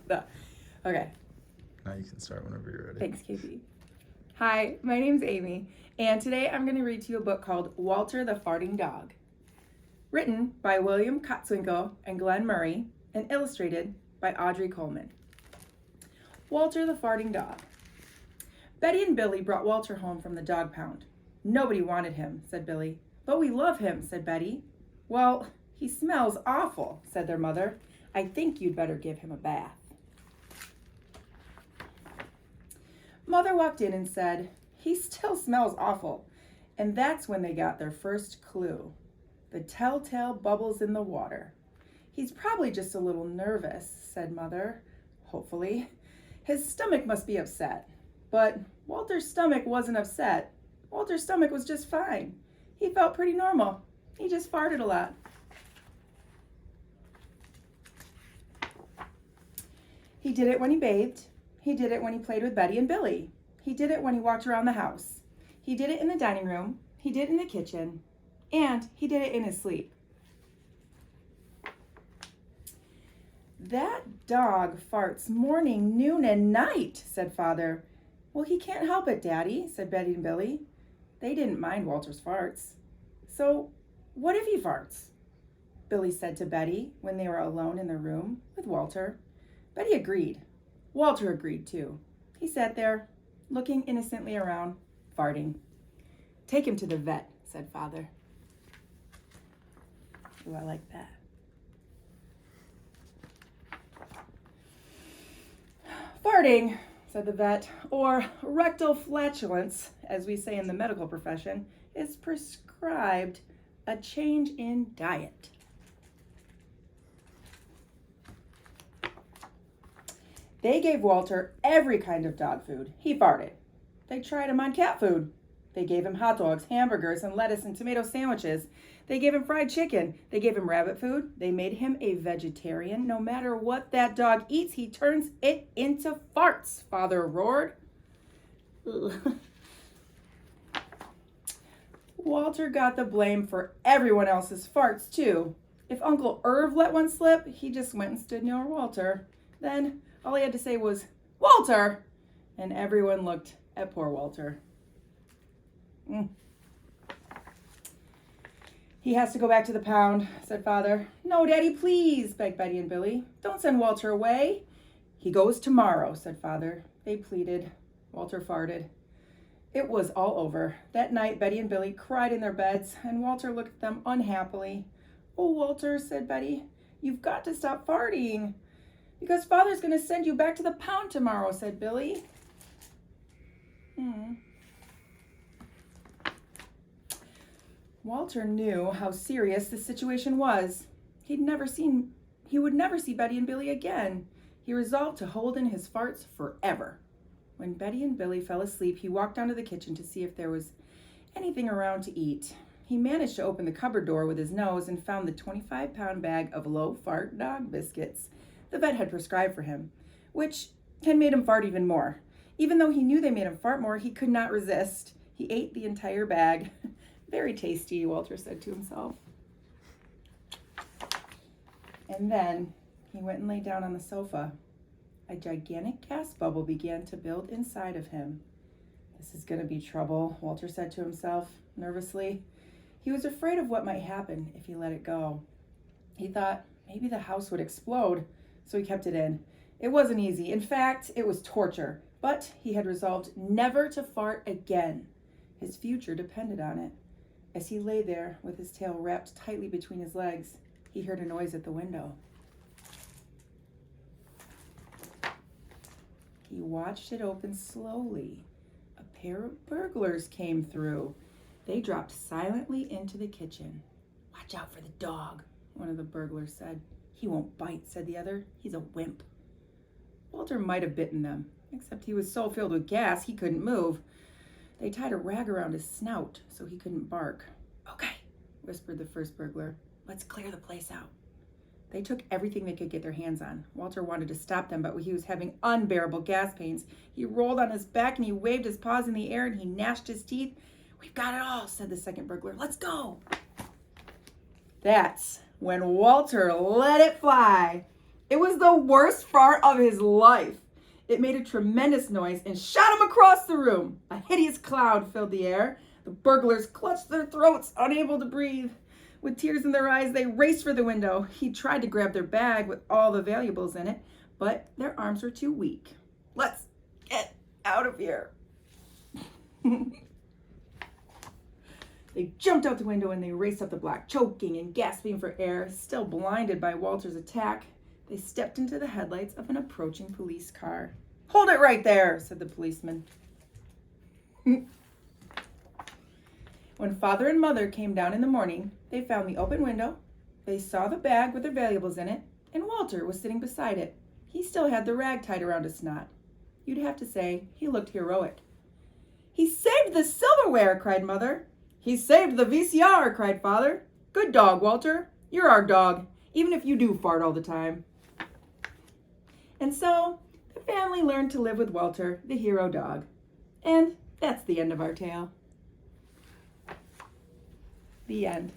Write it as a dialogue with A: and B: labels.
A: Okay.
B: Now you can start whenever you're ready.
A: Thanks, KP. Hi, my name's Amy, and today I'm going to read to you a book called Walter the Farting Dog. Written by William Kotzwinkle and Glenn Morey, and illustrated by Audrey Coleman. Walter the Farting Dog. Betty and Billy brought Walter home from the dog pound. Nobody wanted him, said Billy. But we love him, said Betty. Well, he smells awful, said their mother. I think you'd better give him a bath. Mother walked in and said, he still smells awful. And that's when they got their first clue. The telltale bubbles in the water. He's probably just a little nervous, said Mother, hopefully. His stomach must be upset. But Walter's stomach wasn't upset. Walter's stomach was just fine. He felt pretty normal. He just farted a lot. He did it when he bathed. He did it when he played with Betty and Billy. He did it when he walked around the house. He did it in the dining room. He did it in the kitchen. And he did it in his sleep. That dog farts morning, noon, and night, said Father. Well, he can't help it, Daddy, said Betty and Billy. They didn't mind Walter's farts. So, what if he farts? Billy said to Betty when they were alone in the room with Walter. Betty agreed. Walter agreed too. He sat there, looking innocently around, farting. Take him to the vet, said Father. Ooh, I like that. Farting, said the vet, or rectal flatulence, as we say in the medical profession, is prescribed a change in diet. They gave Walter every kind of dog food. He farted. They tried him on cat food. They gave him hot dogs, hamburgers, and lettuce and tomato sandwiches. They gave him fried chicken. They gave him rabbit food. They made him a vegetarian. No matter what that dog eats, he turns it into farts, Father roared. Walter got the blame for everyone else's farts, too. If Uncle Irv let one slip, he just went and stood near Walter. Then all he had to say was, Walter! And everyone looked at poor Walter. He has to go back to the pound, said Father. No, Daddy, please, begged Betty and Billy. Don't send Walter away. He goes tomorrow, said Father. They pleaded. Walter farted. It was all over. That night, Betty and Billy cried in their beds, and Walter looked at them unhappily. Oh, Walter, said Betty, you've got to stop farting. Because Father's going to send you back to the pound tomorrow, said Billy. Walter knew how serious the situation was. He would never see Betty and Billy again. He resolved to hold in his farts forever. When Betty and Billy fell asleep, he walked down to the kitchen to see if there was anything around to eat. He managed to open the cupboard door with his nose and found the 25-pound bag of low-fart dog biscuits the vet had prescribed for him, which had made him fart even more. Even though he knew they made him fart more, he could not resist. He ate the entire bag. Very tasty, Walter said to himself. And then he went and lay down on the sofa. A gigantic gas bubble began to build inside of him. This is going to be trouble, Walter said to himself, nervously. He was afraid of what might happen if he let it go. He thought maybe the house would explode, so he kept it in. It wasn't easy. In fact, it was torture. But he had resolved never to fart again. His future depended on it. As he lay there with his tail wrapped tightly between his legs, he heard a noise at the window. He watched it open slowly. A pair of burglars came through. They dropped silently into the kitchen. Watch out for the dog, one of the burglars said. He won't bite, said the other. He's a wimp. Walter might have bitten them, except he was so filled with gas he couldn't move. They tied a rag around his snout so he couldn't bark. Okay, whispered the first burglar. Let's clear the place out. They took everything they could get their hands on. Walter wanted to stop them, but he was having unbearable gas pains. He rolled on his back and he waved his paws in the air and he gnashed his teeth. We've got it all, said the second burglar. Let's go. That's when Walter let it fly. It was the worst fart of his life. It made a tremendous noise and shot him across the room. A hideous cloud filled the air. The burglars clutched their throats, unable to breathe. With tears in their eyes, they raced for the window. He tried to grab their bag with all the valuables in it, but their arms were too weak. Let's get out of here. They jumped out the window and they raced up the block, choking and gasping for air. Still blinded by Walter's attack, they stepped into the headlights of an approaching police car. "Hold it right there," said the policeman. When Father and Mother came down in the morning, they found the open window, they saw the bag with their valuables in it, and Walter was sitting beside it. He still had the rag tied around his snot. You'd have to say he looked heroic. "He saved the silverware," cried Mother. "He saved the VCR," cried Father. "Good dog, Walter. You're our dog, even if you do fart all the time." And so the family learned to live with Walter, the hero dog. And that's the end of our tale. The end.